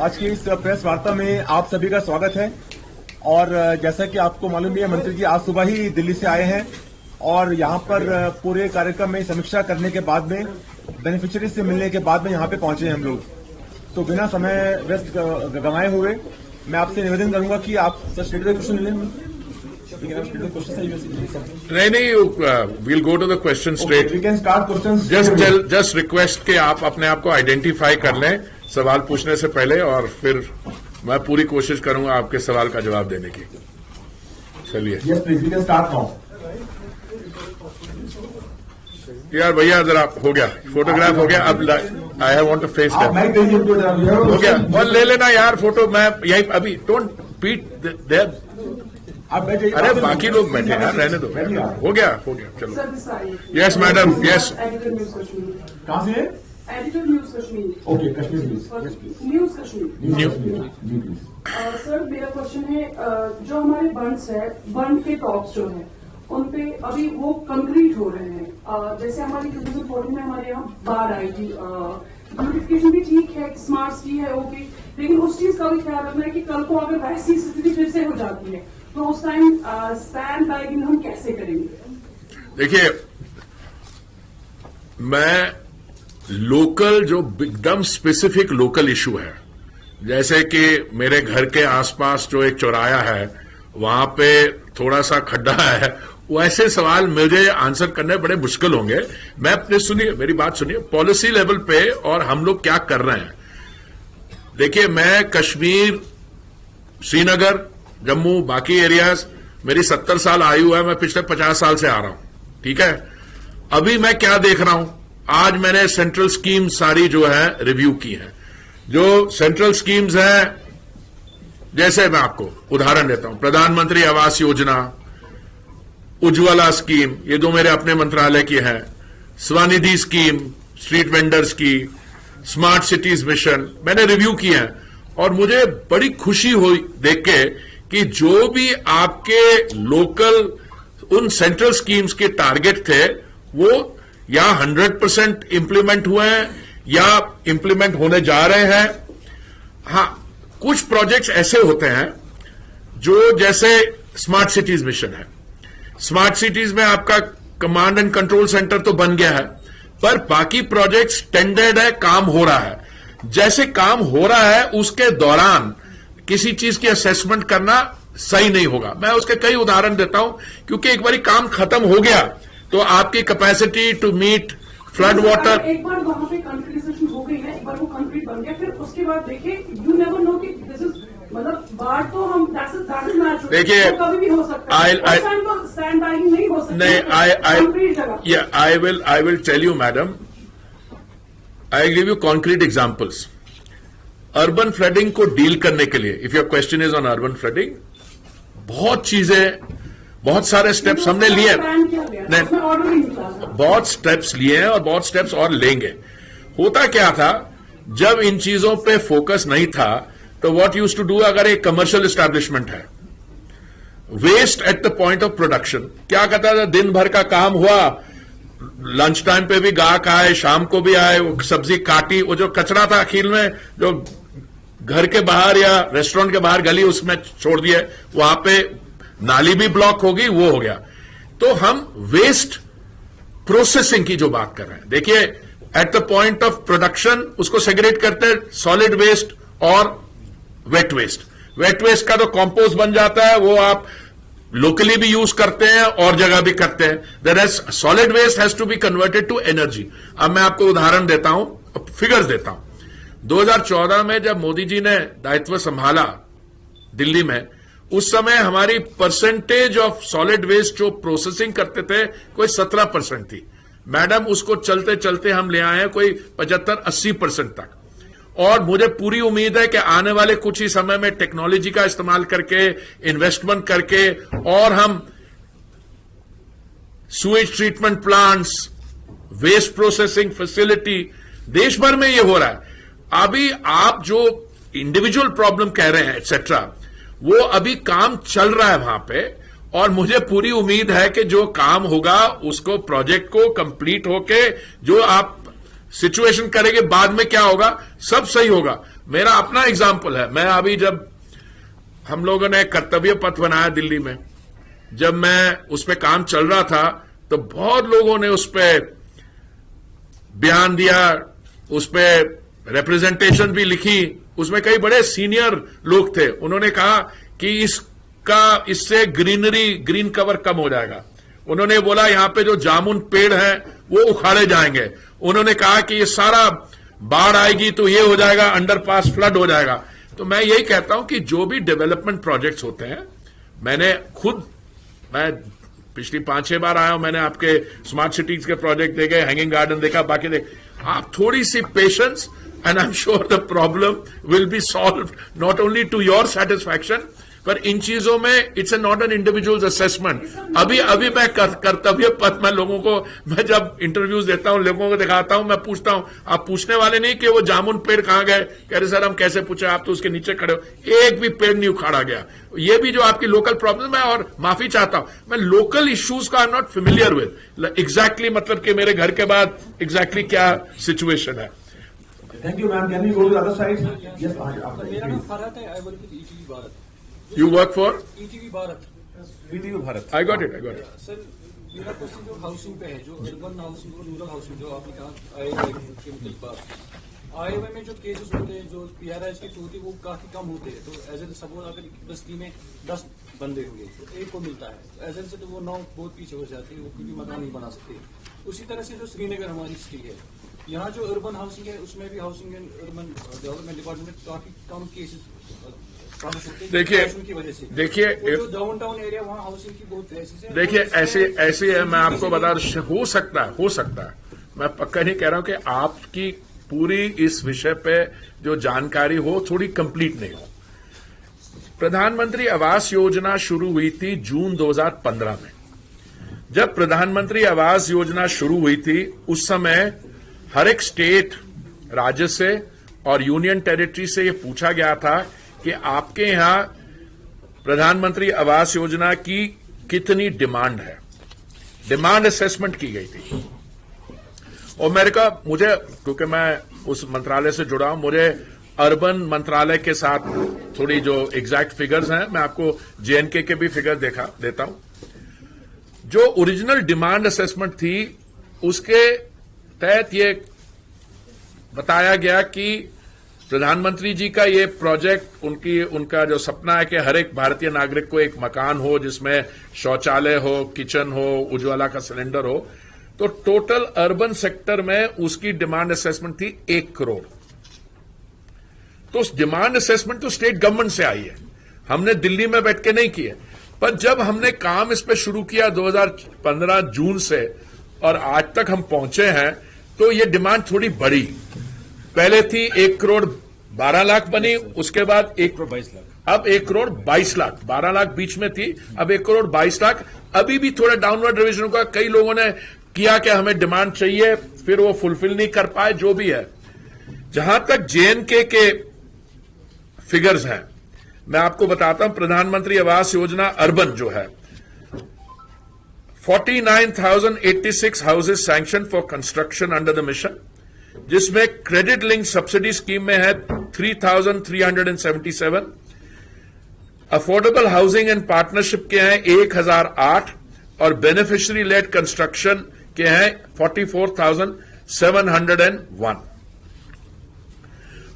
आज की इस प्रेस वार्ता में आप सभी का स्वागत है। और जैसा कि आपको मालूम है, मंत्री जी आज सुबह ही दिल्ली से आए हैं और यहां पर पूरे कार्यक्रम में समीक्षा करने के बाद में बेनिफिशियरी से मिलने के बाद में यहां पे पहुंचे हैं हम लोग। तो बिना समय व्यस्त गंवाए हुए मैं आपसे निवेदन करूंगा कि आप क्वेश्चन लें। नहीं, we'll go to the question straight. We can start questions. Just request कि आप अपने आप को आइडेंटिफाई कर लें सवाल पूछने से पहले, और फिर मैं पूरी कोशिश करूंगा आपके सवाल का जवाब देने की। चलिए। Yes, please. We can start now. यार भैया जरा हो गया, फोटोग्राफ हो गया, अब I want to face that. हो गया, और ले लेना यार फोटो। मैं यही अभी डोंट पीट देयर। अरे बाकी लोग बैठे हैं, रहने दो। हो गया, चलो। Yes madam, yes. कहाँ से? Editor news Kashmir. Okay, Kashmir news Kashmir. Sir मेरा क्वेश्चन है, जो हमारे बंड्स है, बंड के टॉप्स जो है उनपे अभी वो कंक्रीट हो रहे हैं। जैसे हमारी 2014 में हमारे यहाँ बाढ़ आई थी, ब्यूटिफिकेशन भी ठीक है, स्मार्ट सिटी है, ओके, लेकिन उस चीज का भी ख्याल रखना है कि कल को अगर वैसी स्थिति फिर से हो जाती है तो उस टाइम सैंड बैगिंग हम कैसे करेंगे? देखिए, मैं लोकल जो एकदम स्पेसिफिक लोकल इशू है, जैसे कि मेरे घर के आसपास जो एक चौराया है वहां पे थोड़ा सा खड्डा है, वैसे सवाल मुझे आंसर करने बड़े मुश्किल होंगे। मैं अपने सुनिए, मेरी बात सुनिए, पॉलिसी लेवल पे और हम लोग क्या कर रहे हैं। देखिए, मैं कश्मीर, श्रीनगर, जम्मू, बाकी एरियाज, मेरी 70 साल आयु है, मैं पिछले 50 साल से आ रहा हूं, ठीक है। अभी मैं क्या देख रहा हूं, आज मैंने सेंट्रल स्कीम सारी जो है रिव्यू की है। जो सेंट्रल स्कीम्स हैं, जैसे मैं आपको उदाहरण देता हूं, प्रधानमंत्री आवास योजना, उज्ज्वला स्कीम, ये दो मेरे अपने मंत्रालय की है, स्वनिधि स्कीम, स्ट्रीट वेंडर्स की, स्मार्ट सिटीज मिशन, मैंने रिव्यू किए हैं। और मुझे बड़ी खुशी हुई देख के कि जो भी आपके लोकल उन सेंट्रल स्कीम्स के टारगेट थे वो या 100% इंप्लीमेंट हुए हैं या इंप्लीमेंट होने जा रहे हैं। हाँ, कुछ प्रोजेक्ट्स ऐसे होते हैं जो, जैसे स्मार्ट सिटीज मिशन है, स्मार्ट सिटीज में आपका कमांड एंड कंट्रोल सेंटर तो बन गया है, पर बाकी प्रोजेक्ट्स टेंडर्ड है, काम हो रहा है। जैसे काम हो रहा है उसके दौरान किसी चीज की असेसमेंट करना सही नहीं होगा। मैं उसके कई उदाहरण देता हूं, क्योंकि एक बार काम खत्म हो गया तो आपकी capacity to meet flood water, एक बार वहां पे कंक्रीटाइजेशन हो गई है, एक बार वो कंक्रीट बन गया, फिर उसके बाद देखिए, यू नेवर नो कि दिस इज, मतलब बाढ़ तो हम दैट इज नेचुरल, देखिए, तो कभी भी हो सकता है, उस टाइम तो सैंड बैगिंग नहीं हो सकती। नहीं, I will tell you madam, I give you concrete examples. Urban flooding को डील करने के लिए, if your question is on urban flooding, बहुत चीजें, बहुत सारे स्टेप्स हमने लिए, बहुत स्टेप्स लिए हैं और बहुत स्टेप्स और लेंगे। होता क्या था, जब इन चीजों पे फोकस नहीं था तो व्हाट यूज्ड टू डू, अगर एक कमर्शियल एस्टैब्लिशमेंट है, waste at the point of production, क्या कहता था, दिन भर का काम हुआ, लंच टाइम पे भी गाहक आए, शाम को भी आए, सब्जी काटी, वो जो कचरा था अखिल में, जो घर के बाहर या रेस्टोरेंट के बाहर गली उसमें छोड़ दिए, वहां पे नाली भी ब्लॉक होगी, वो हो गया। तो हम वेस्ट प्रोसेसिंग की जो बात कर रहे हैं, देखिए, eight the point of production उसको सेग्रेगेट करते हैं, सॉलिड वेस्ट और वेट वेस्ट। वेट वेस्ट का तो कंपोस्ट बन जाता है, वो आप लोकली भी यूज करते हैं और जगह भी करते हैं। There is solid waste has to be converted to energy. अब मैं आपको उदाहरण देता हूं, फिगर्स देता हूं। 2014 में जब मोदी जी ने दायित्व संभाला दिल्ली में, उस समय हमारी परसेंटेज ऑफ सॉलिड वेस्ट जो प्रोसेसिंग करते थे कोई 17% थी। मैडम, उसको चलते चलते हम ले आए हैं कोई 75-80% तक। और मुझे पूरी उम्मीद है कि आने वाले कुछ ही समय में टेक्नोलॉजी का इस्तेमाल करके, इन्वेस्टमेंट करके, और हम sewage treatment plants, waste processing facility, देश भर में ये हो रहा है। अभी आप जो इंडिविजुअल प्रॉब्लम कह रहे हैं एक्सेट्रा, वो अभी काम चल रहा है वहां पे, और मुझे पूरी उम्मीद है कि जो काम होगा उसको, प्रोजेक्ट को कंप्लीट होके जो आप सिचुएशन करेंगे, बाद में क्या होगा, सब सही होगा। मेरा अपना एग्जाम्पल है। मैं अभी जब हम लोगों ने कर्तव्य पथ बनाया दिल्ली में, जब मैं उस पर काम चल रहा था तो बहुत लोगों ने उस पर बयान दिया, उस पर रिप्रेजेंटेशन भी लिखी। उसमें कई बड़े सीनियर लोग थे, उन्होंने कहा कि इससे ग्रीन कवर कम हो जाएगा। उन्होंने बोला यहां पे जो जामुन पेड़ हैं वो उखाड़े जाएंगे। उन्होंने कहा कि ये सारा बाढ़ आएगी तो ये हो जाएगा, अंडरपास फ्लड हो जाएगा। तो मैं यही कहता हूं कि जो भी डेवलपमेंट प्रोजेक्ट्स होते हैं, मैं पिछली 5-6 बार आया हूं, मैंने आपके स्मार्ट सिटीज के प्रोजेक्ट देखे, हैंगिंग गार्डन देखा, बाकी आप थोड़ी सी patience and I'm sure the problem will be solved not only to your satisfaction, पर इन चीजों में it's not an individual assessment. अभी मैं कर्तव्य पथ में लोगों को, मैं जब इंटरव्यूज देता हूं, लोगों को दिखाता हूं, मैं पूछता हूं, आप पूछने वाले नहीं कि वो जामुन पेड़ कहां गए, कह रहे सर हम कैसे पूछे, आप तो उसके नीचे खड़े हो, एक भी पेड़ नहीं उखाड़ा गया। ये भी जो आपकी लोकल प्रॉब्लम है, और माफी चाहता हूं, मैं लोकल इश्यूज का I am not familiar with exactly, मतलब कि मेरे घर के बाद एग्जैक्टली क्या सिचुएशन है। Thank you, ma'am. Can we go to the other side? Yes, मेरा नाम फरहत है, I work with ETV Bharat. You work for ETV Bharat. ETV Bharat. I got it. Sir मेरा क्वेश्चन जो हाउसिंग पे है, जो अर्बन हाउसिंग और रूरल हाउसिंग, जो आपने कहा आए के मतलब आए हुए में जो केसेस होते हैं, जो PRIs के होते हैं, वो काफी कम होते हैं। तो एज एन सपोज अगर बस्ती में 10 बंदे होंगे तो एक को मिलता है, एज एन से तो वो 9 बहुत पीछे हो जाते हैं, वो क्योंकि मकान नहीं बना सकते। उसी तरह से जो श्रीनगर हमारी सिटी है, यहाँ जो अर्बन हाउसिंग है, उसमें भी housing and urban development department में काफी कम केसेस देखिए जो डाउन टाउन एरिया, वहाँ हाउसिंग की बहुत क्राइसिस है। देखिए ऐसे है, मैं आपको बता, हो सकता है, मैं पक्का नहीं कह रहा हूं कि आपकी पूरी इस विषय पे जो जानकारी हो थोड़ी कंप्लीट नहीं हो। प्रधानमंत्री आवास योजना शुरू हुई थी जून 2015 में। जब प्रधानमंत्री आवास योजना शुरू हुई थी, उस समय हर एक स्टेट, राज्य से और यूनियन टेरिटरी से यह पूछा गया था कि आपके यहां प्रधानमंत्री आवास योजना की कितनी डिमांड है। डिमांड असेसमेंट की गई थी, और मुझे क्योंकि मैं उस मंत्रालय से जुड़ा हूं, मुझे अर्बन मंत्रालय के साथ थोड़ी जो एग्जैक्ट फिगर्स हैं, मैं आपको JNK के भी फिगर देता हूं। जो ओरिजिनल डिमांड असेसमेंट थी, उसके तहत ये बताया गया कि प्रधानमंत्री जी का ये प्रोजेक्ट, उनका जो सपना है कि हर एक भारतीय नागरिक को एक मकान हो जिसमें शौचालय हो, किचन हो, उज्ज्वला का सिलेंडर हो। तो टोटल अर्बन सेक्टर में उसकी डिमांड असेसमेंट थी 1 करोड़। तो उस डिमांड असेसमेंट तो स्टेट गवर्नमेंट से आई है, हमने दिल्ली में बैठ के नहीं की है। पर जब हमने काम इस पे शुरू किया 2015 जून से, और आज तक हम पहुंचे हैं, तो ये डिमांड थोड़ी बढ़ी। पहले थी 1 करोड़ 12 लाख बनी, उसके बाद 1 करोड़ 22 लाख, अब 1 करोड़ 22 लाख, 12 लाख बीच में थी, अब 1 करोड़ 22 लाख। अभी भी थोड़ा डाउनवर्ड रिविजन होगा, कई लोगों ने किया कि हमें डिमांड चाहिए, फिर वो फुलफिल नहीं कर पाए, जो भी है। जहां तक JNK के फिगर्स हैं, मैं आपको बताता हूं, प्रधानमंत्री आवास योजना अर्बन जो है, 49,086 houses sanction for construction under the mission, जिसमें क्रेडिट लिंक सब्सिडी स्कीम में है 3,377, अफोर्डेबल हाउसिंग एंड पार्टनरशिप के हैं 1,008, और बेनिफिशियरी लेड कंस्ट्रक्शन के हैं 44,701।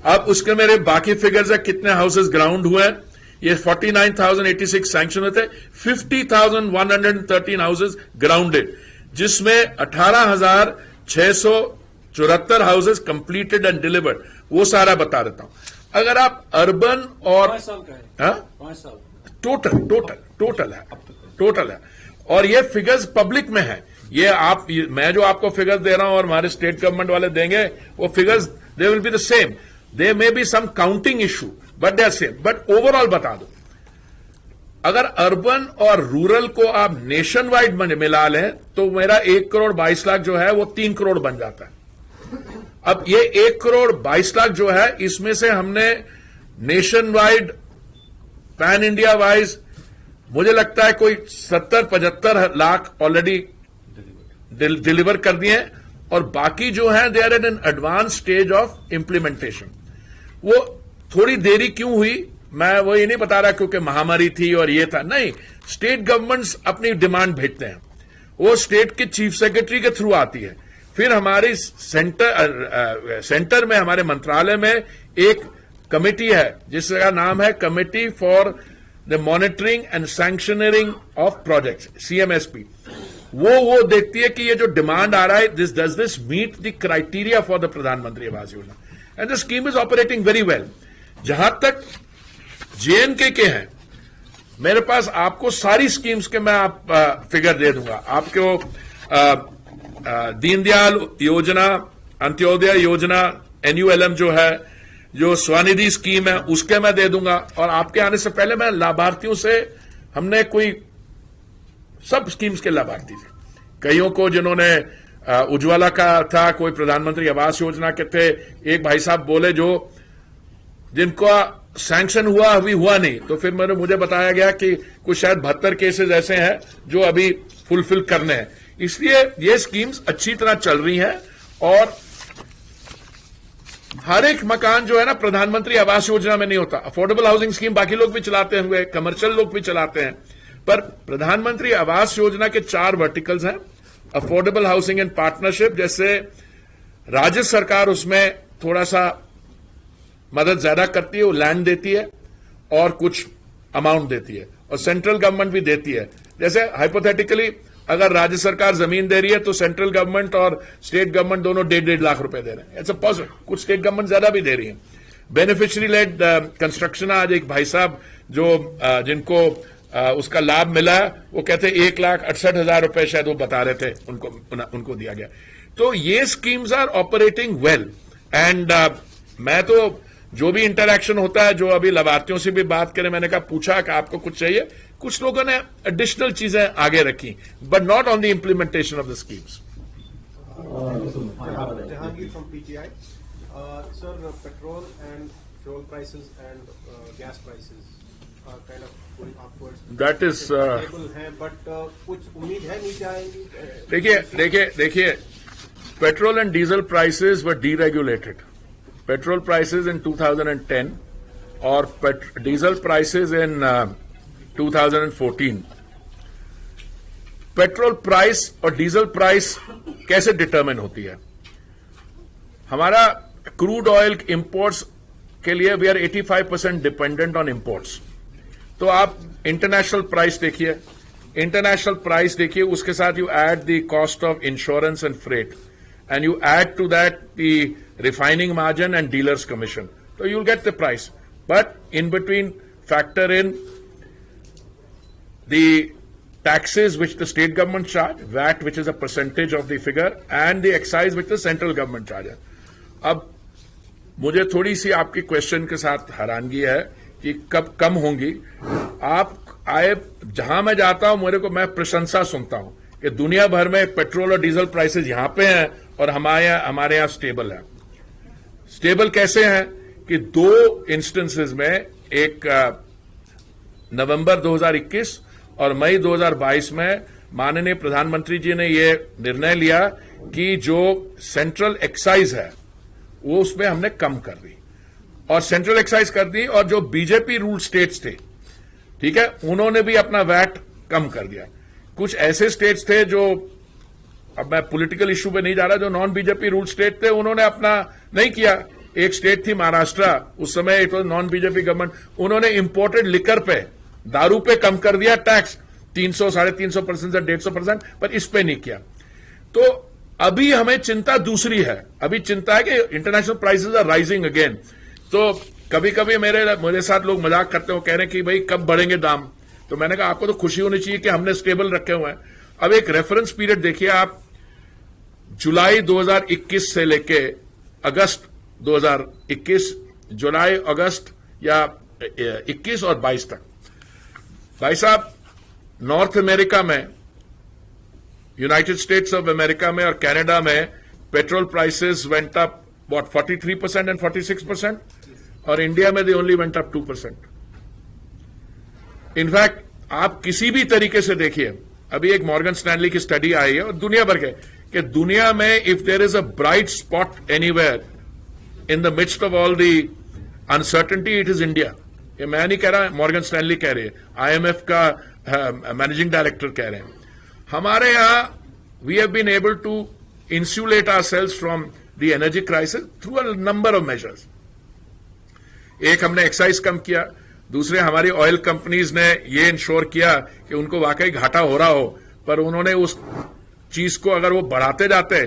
अब उसके मेरे बाकी फिगर्स है, कितने हाउसेज ग्राउंड हुए हैं। ये 49,086 सैंक्शन होते हैं, 50,113 हाउसेज ग्राउंडेड, जिसमें 18,674 हाउसेज कंप्लीटेड एंड डिलीवर्ड। वो सारा बता देता हूं। अगर आप अर्बन और 5 साल का है, 5 साल टोटल है, और ये फिगर्स पब्लिक में है। मैं जो आपको फिगर्स दे रहा हूं और हमारे स्टेट गवर्नमेंट वाले देंगे, वो figures they will be the same. They may be some counting issue, but they are same. But overall बता दो, अगर अर्बन और रूरल को आप नेशन वाइड मिला लें, तो मेरा 1 करोड़ 22 लाख जो है वो 3 करोड़ बन जाता है। अब ये 1 करोड़ 22 लाख जो है, इसमें से हमने nation wide, pan India wise, मुझे लगता है कोई 70-75 लाख ऑलरेडी डिलीवर कर दिए हैं, और बाकी जो है they are at an advance stage of implementation. वो थोड़ी देरी क्यों हुई, मैं वो ये नहीं बता रहा क्योंकि महामारी थी और ये था, नहीं। स्टेट गवर्नमेंट्स अपनी डिमांड भेजते हैं, वो स्टेट के चीफ सेक्रेटरी के थ्रू आती है, फिर हमारे सेंटर में, हमारे मंत्रालय में एक कमेटी है जिसका नाम है committee for the monitoring and sanctioning of projects, CMSP। वो देखती है कि ये जो डिमांड आ रहा है, does this meet the criteria for the Pradhan Mantri Awas Yojana, and the scheme is operating very well. जहां तक JNK के हैं, मेरे पास आपको सारी स्कीम्स के मैं फिगर दे दूंगा आपको। दीनदयाल योजना, अंत्योदय योजना, NULM जो है, जो स्वनिधि स्कीम है, उसके मैं दे दूंगा। और आपके आने से पहले मैं लाभार्थियों से, हमने कोई सब स्कीम्स के लाभार्थी थे, कईयों को जिन्होंने उज्ज्वला का था, कोई प्रधानमंत्री आवास योजना के थे। एक भाई साहब बोले जो जिनका सैंक्शन हुआ अभी हुआ नहीं, तो फिर मुझे बताया गया कि कुछ शायद 72 केसेस ऐसे हैं जो अभी फुलफिल करने हैं। इसलिए ये स्कीम्स अच्छी तरह चल रही हैं और हर एक मकान जो है ना प्रधानमंत्री आवास योजना में नहीं होता। अफोर्डेबल हाउसिंग स्कीम बाकी लोग भी चलाते हुए, कमर्शियल लोग भी चलाते हैं, पर प्रधानमंत्री आवास योजना के 4 वर्टिकल्स हैं। अफोर्डेबल हाउसिंग इन पार्टनरशिप, जैसे राज्य सरकार उसमें थोड़ा सा मदद ज्यादा करती है, वो लैंड देती है और कुछ अमाउंट देती है, और सेंट्रल गवर्नमेंट भी देती है। जैसे हाइपोथेटिकली अगर राज्य सरकार जमीन दे रही है तो सेंट्रल गवर्नमेंट और स्टेट गवर्नमेंट दोनों 1.5 लाख रुपए दे रहे हैं। इट्स अ पॉसिबल, कुछ स्टेट गवर्नमेंट ज्यादा भी दे रही है। बेनिफिशियरी लेड कंस्ट्रक्शन, आज एक भाई साहब जो जिनको उसका लाभ मिला, वो कहते 1,68,000 रुपए शायद वो बता रहे थे उनको दिया गया। तो ये schemes are operating well, and मैं तो जो भी इंटरैक्शन होता है, जो अभी लाभार्थियों से भी बात करें, मैंने कहा पूछा कि आपको कुछ चाहिए, कुछ लोगों ने एडिशनल चीजें आगे रखी, but not on the implementation of the schemes. Jahangir from PTI. Sir, petrol and fuel prices and gas prices are kind of going upwards. That is stable है, but कुछ उम्मीद है नीचे आएंगी? देखिए, petrol and diesel prices were deregulated. Petrol prices in 2010 और diesel prices in 2014। Petrol price और diesel price कैसे डिटरमिन होती है? हमारा क्रूड ऑयल इंपोर्ट्स के लिए we are 85% dependent on imports. तो आप इंटरनेशनल प्राइस देखिए, उसके साथ you add the cost of insurance and freight, and you add to that the refining margin and dealer's commission. So you'll get the price. But in between, factor in the taxes which the state government charge, VAT which is a percentage of the figure, and the excise which the central government charges. अब मुझे थोड़ी सी आपकी question के साथ हैरानगी है कि कब कम होंगी। आप आए, जहां मैं जाता हूं मैं प्रशंसा सुनता हूं कि दुनिया भर में पेट्रोल और डीजल प्राइसेस यहां पे हैं और हमारे यहां स्टेबल है। स्टेबल कैसे हैं कि 2 इंस्टेंसेस में, एक नवंबर 2021 और मई 2022 में माननीय प्रधानमंत्री जी ने यह निर्णय लिया कि जो सेंट्रल एक्साइज है वो उसमें हमने कम कर दी, और सेंट्रल एक्साइज कर दी, और जो बीजेपी रूल स्टेट्स थे, ठीक है, उन्होंने भी अपना वैट कम कर दिया। कुछ ऐसे स्टेट्स थे जो, अब मैं पॉलिटिकल इश्यू पे नहीं जा रहा, जो नॉन बीजेपी रूल स्टेट थे, उन्होंने अपना नहीं किया। एक स्टेट थी महाराष्ट्र, उस समय it was non BJP government, उन्होंने इंपोर्टेड लिकर पे, दारू पे कम कर दिया टैक्स 300, 350% से 150%, पर इस पे नहीं किया। तो अभी हमें चिंता दूसरी है, अभी चिंता है कि international prices are rising again. तो कभी कभी मेरे साथ लोग मजाक करते हो, कह रहे हैं कि भाई कब बढ़ेंगे दाम, तो मैंने कहा आपको तो खुशी होनी चाहिए कि हमने स्टेबल रखे हुए हैं। अब एक रेफरेंस पीरियड देखिए आप, जुलाई 2021 से लेके अगस्त 2021, जुलाई अगस्त या 21 और 22 तक, भाई साहब नॉर्थ अमेरिका में, यूनाइटेड स्टेट्स ऑफ अमेरिका में और कनाडा में petrol prices went up 43% and 46%, और इंडिया में they only went up 2%। In fact आप किसी भी तरीके से देखिए, अभी एक मॉर्गन स्टैनली की स्टडी आई है और दुनिया भर के, कि दुनिया में if there is a bright spot anywhere in the midst of all the uncertainty it is India. ये मैं नहीं कह रहा, मॉर्गन स्टैनली कह रहे हैं, IMF का मैनेजिंग डायरेक्टर कह रहे हैं। हमारे यहां we have been able to insulate ourselves from the energy crisis through a number of measures. एक, हमने एक्साइज कम किया। दूसरे, हमारी ऑयल कंपनीज ने ये इंश्योर किया कि उनको वाकई घाटा हो रहा हो, पर उन्होंने उस चीज को अगर वो बढ़ाते जाते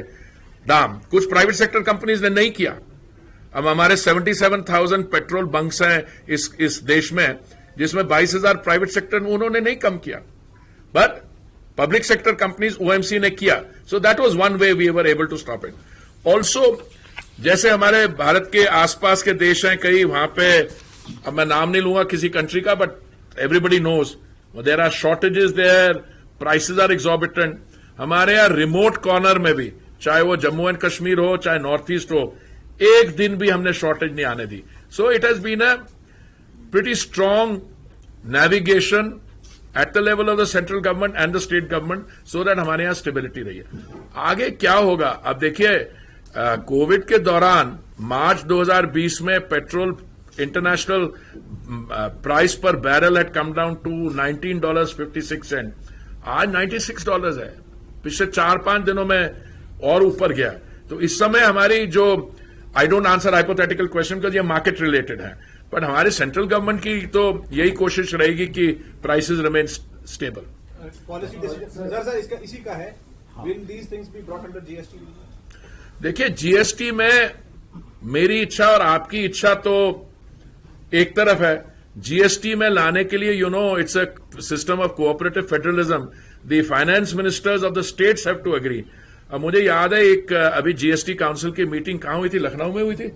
दाम, कुछ प्राइवेट सेक्टर कंपनीज ने नहीं किया। अब हमारे 77,000 पेट्रोल बंक्स हैं इस देश में, जिसमें 22,000 प्राइवेट सेक्टर उन्होंने नहीं कम किया, but public sector companies OMC ने किया। So that was one way we were able to stop it. Also जैसे हमारे भारत के आसपास के देश हैं कई, वहां पे अब मैं नाम नहीं लूंगा किसी कंट्री का, but everybody knows there are shortages there, prices are exorbitant. हमारे यहां रिमोट कॉर्नर में भी, चाहे वो जम्मू एंड कश्मीर हो चाहे नॉर्थ ईस्ट हो, एक दिन भी हमने शॉर्टेज नहीं आने दी। So it has been a pretty strong navigation at the level of the central government and the state government, so that हमारे यहां स्टेबिलिटी रही है। आगे क्या होगा अब देखिए, कोविड के दौरान मार्च 2020 में petrol international price per barrel had come down to $19.56। आज $96 है। पिछले 4-5 दिनों में और ऊपर गया। तो इस समय हमारी जो, I don't answer hypothetical question because ये मार्केट रिलेटेड है, बट हमारे सेंट्रल गवर्नमेंट की तो यही कोशिश रहेगी कि prices remain stable. Policy decision sir इसका इसी का है, will these things be brought under GST? देखिए, GST में मेरी इच्छा और आपकी इच्छा तो एक तरफ है। GST में लाने के लिए, it's a system of cooperative federalism, the finance ministers of the states have to agree. अब मुझे याद है एक अभी GST काउंसिल की मीटिंग कहां हुई थी, लखनऊ में हुई थी,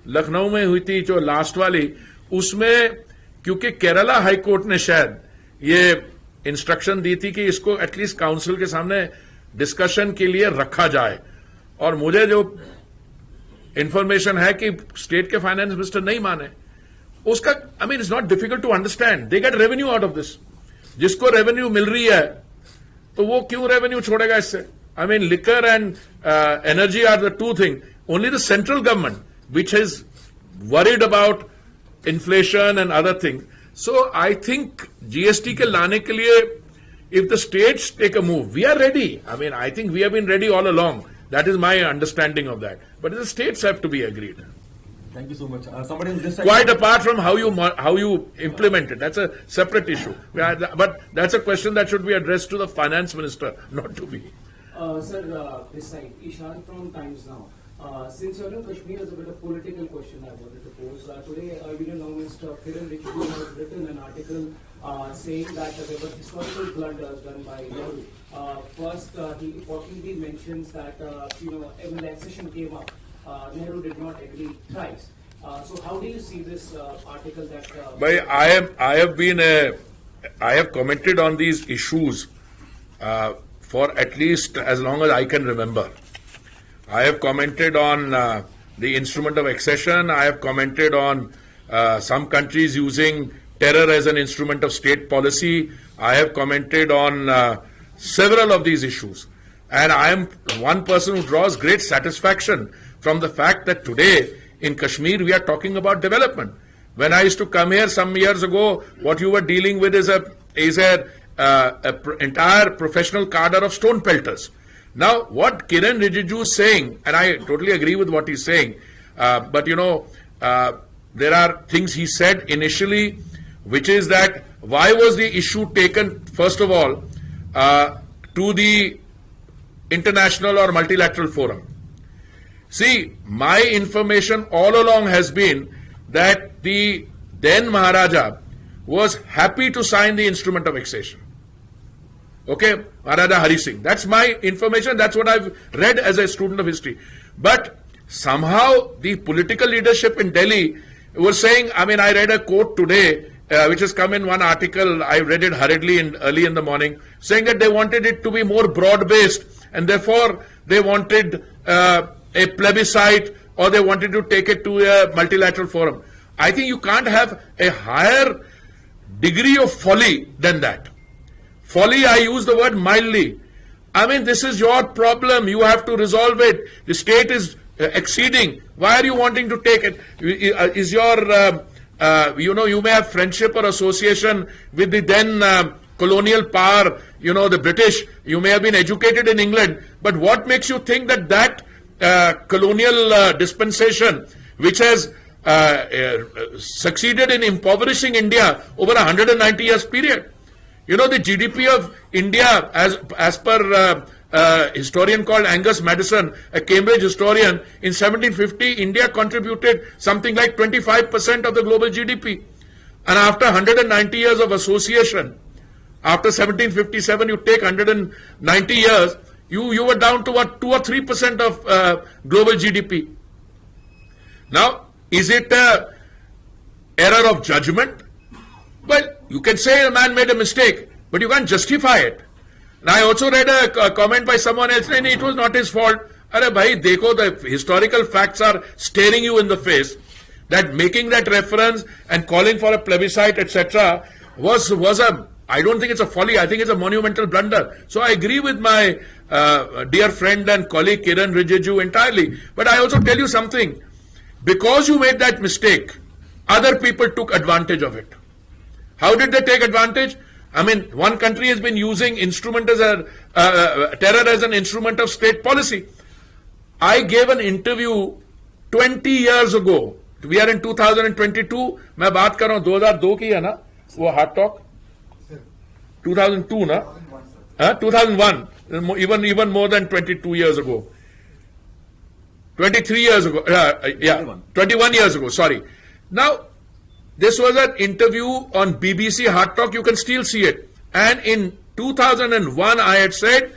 लखनऊ में हुई थी जो लास्ट वाली, उसमें क्योंकि केरला हाईकोर्ट ने शायद ये इंस्ट्रक्शन दी थी कि इसको एटलीस्ट काउंसिल के सामने डिस्कशन के लिए रखा जाए, और मुझे जो इंफॉर्मेशन है कि स्टेट के फाइनेंस मिनिस्टर नहीं माने उसका। I mean it's not difficult to understand, they get revenue out of this. जिसको रेवेन्यू मिल रही है तो वो क्यों रेवेन्यू छोड़ेगा इससे? I mean, liquor and energy are the two things. Only the central government, which is worried about inflation and other things. So I think GST के लाने के लिए, if the states take a move, we are ready. I mean, I think we have been ready all along. That is my understanding of that. But the states have to be agreed. Thank you so much. Somebody in this side. Quite apart from how you implement it, that's a separate issue. But that's a question that should be addressed to the finance minister, not to me. Sir, this side, Ishan from Times Now. Since Kashmir is a bit of political question I wanted to pose. Today, Union Minister Kiran Rijiju has written an article saying that there were historical blunders done by Nehru. First, he mentions that when the accession came up, Nehru did not agree thrice. So, how do you see this article that? I have commented on these issues for at least as long as I can remember. I have commented on the instrument of accession. I have commented on some countries using terror as an instrument of state policy. I have commented on several of these issues. And I am one person who draws great satisfaction from the fact that today in Kashmir we are talking about development. When I used to come here some years ago, what you were dealing with is a entire professional cadre of stone pelters. Now, what Kiran Rijiju is saying, and I totally agree with what he's saying, but there are things he said initially, which is that why was the issue taken, first of all, to the international or multilateral forum? See, my information all along has been that the then Maharaja was happy to sign the instrument of accession. Okay, Maharaja Hari Singh. That's my information. That's what I've read as a student of history. But somehow the political leadership in Delhi was saying, I mean, I read a quote today, which has come in one article. I read it hurriedly early in the morning, saying that they wanted it to be more broad-based, and therefore they wanted a plebiscite, or they wanted to take it to a multilateral forum. I think you can't have a higher degree of folly than that. Folly, I use the word mildly. I mean, this is your problem. You have to resolve it. The state is exceeding. Why are you wanting to take it? Is your, you may have friendship or association with the then colonial power, the British. You may have been educated in England, but what makes you think that colonial dispensation, which has succeeded in impoverishing India over 190 years period? The GDP of India, as per historian called Angus Maddison, a Cambridge historian, in 1750, India contributed something like 25% of the global GDP. And after 190 years of association, after 1757, you take 190 years, you were down to what, 2 or 3% of global GDP. Now, is it an error of judgment? Well, you can say a man made a mistake, but you can't justify it. And I also read a comment by someone else saying it was not his fault. Arey bhai, dekho, the historical facts are staring you in the face. That making that reference and calling for a plebiscite, etc., was a, I don't think it's a folly, I think it's a monumental blunder. So I agree with my dear friend and colleague Kiran Rijiju entirely. But I also tell you something. Because you made that mistake, other people took advantage of it. How did they take advantage? I mean, one country has been using terror as an instrument of state policy. I gave an interview 20 years ago. We are in 2022. मैं बात कर रहा हूँ 2002 की है ना वो Hard Talk 2002 ना 2001 even more than 22 years ago 23 years ago 21 years ago, sorry. Now this was an interview on BBC Hard Talk. You can still see it. And in 2001, I had said,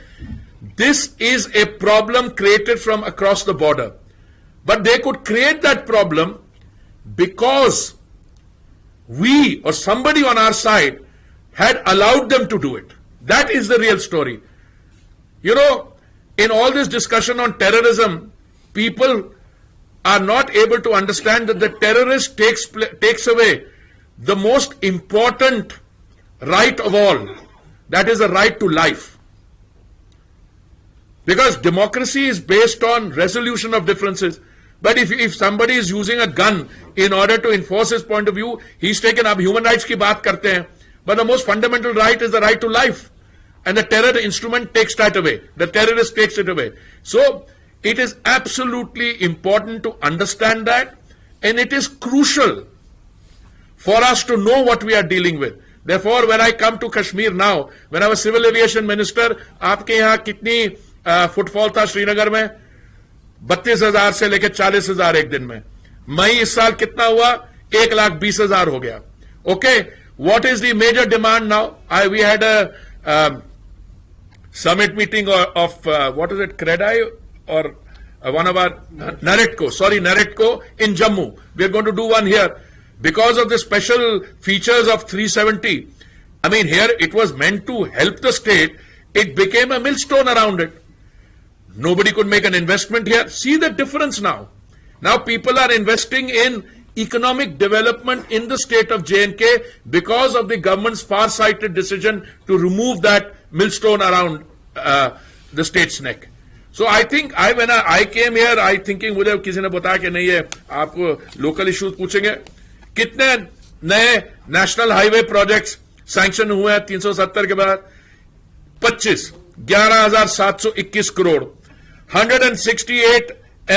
this is a problem created from across the border. But they could create that problem because we or somebody on our side had allowed them to do it. That is the real story. In all this discussion on terrorism, people are not able to understand that the terrorist takes away the most important right of all, that is the right to life. Because democracy is based on resolution of differences. But if somebody is using a gun in order to enforce his point of view, he's taken up human rights ki baat karte hain. But the most fundamental right is the right to life. And the terror instrument takes that away. The terrorist takes it away. So, it is absolutely important to understand that, and it is crucial for us to know what we are dealing with. Therefore, when I come to Kashmir now, when I was Civil Aviation Minister, आपके यहाँ कितनी footfall था श्रीनगर में 32,000 से लेकर 40,000 एक दिन में. मई इस साल कितना हुआ 1,20,000 हो गया. Okay, what is the major demand now? We had a summit meeting of what is it, CREDAI? Or one of our Naretco in Jammu. We are going to do one here. Because of the special features of 370, I mean, here it was meant to help the state. It became a millstone around it. Nobody could make an investment here. See the difference now. Now people are investing in economic development in the state of J&K because of the government's far-sighted decision to remove that millstone around the state's neck. So I think when I came here, I thinking मुझे किसी ने बताया कि नहीं है आपको local issues पूछेंगे कितने नए नेशनल हाईवे प्रोजेक्ट्स सैंक्शन हुए हैं 370 के बाद 11,721 crore 168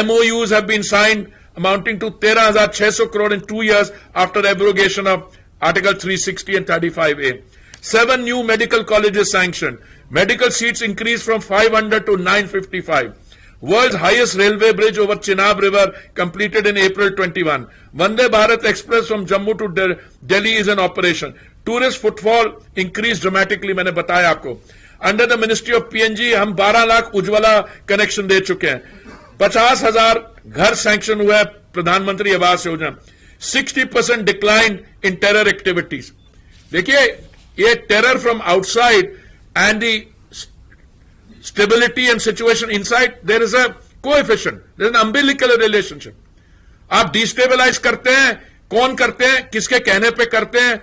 MOUs have been signed amounting to 13,600 crore in 2 years after abrogation of Article 360 and 35A. 7 new medical colleges sanctioned. Medical seats increased from 500 to 955. World's highest railway bridge over Chenab River completed in April 21. Vande Bharat Express from Jammu to Delhi is in operation. Tourist footfall increased dramatically, मैंने बताया आपको. Under the Ministry of PNG, हम 12 lakh Ujjwala connection दे चुके हैं. 50,000 घर sanction हुआ है प्रधानमंत्री आवास योजना. 60% decline in terror activities. देखिए ये terror from outside and the stability and situation inside, there is a coefficient, there is an umbilical relationship. आप destabilize करते हैं, कौन करते हैं, किसके कहने पे करते हैं,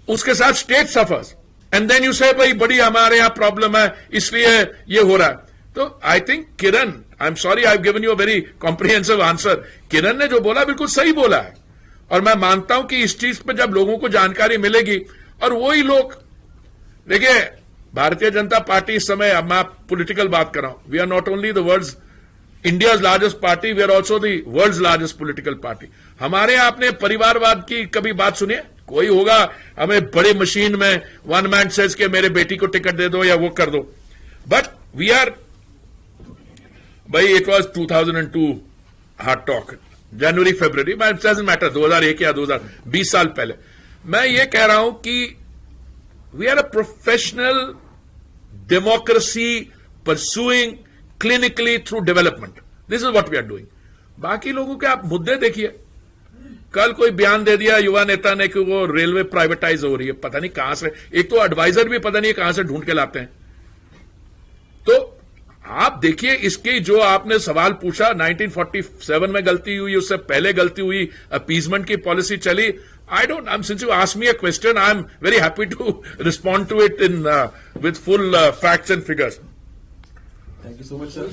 उसके साथ state suffers. And then you say, भाई बड़ी हमारे यहाँ problem है, इसलिए ये हो रहा है. So I think Kiran I am sorry, I have given you a very comprehensive answer. Kiran ने जो बोला बिल्कुल सही बोला है, और मैं मानता हूं कि इस चीज पे जब लोगों को जानकारी मिलेगी, और वही लोग, देखिए भारतीय जनता पार्टी इस समय, अब मैं पॉलिटिकल बात कर रहा हूं, we are not only the world's India's largest party, we are also the world's largest political party. हमारे यहां आपने परिवारवाद की कभी बात सुनी है? कोई होगा हमें बड़े मशीन में वन मैन सेज के मेरे बेटी को टिकट दे दो या वो कर दो, बट वी आर, भाई it was 2002 heart talk, January February, doesn't matter 2001 या 2020 साल पहले। मैं ये कह रहा हूं कि we are a professional democracy pursuing clinically through development, this is what we are doing. बाकी लोगों के आप मुद्दे देखिए, कल कोई बयान दे दिया युवा नेता ने कि वो रेलवे प्राइवेटाइज हो रही है, पता नहीं कहां से, एक तो एडवाइजर भी पता नहीं कहां से ढूंढ के लाते हैं। तो आप देखिए, इसके जो आपने सवाल पूछा, 1947 में गलती हुई, उससे पहले गलती हुई, अपीजमेंट की पॉलिसी चली। I don't, since you asked me a question, I'm very happy to respond to it in with full facts and figures. Thank you so much, sir.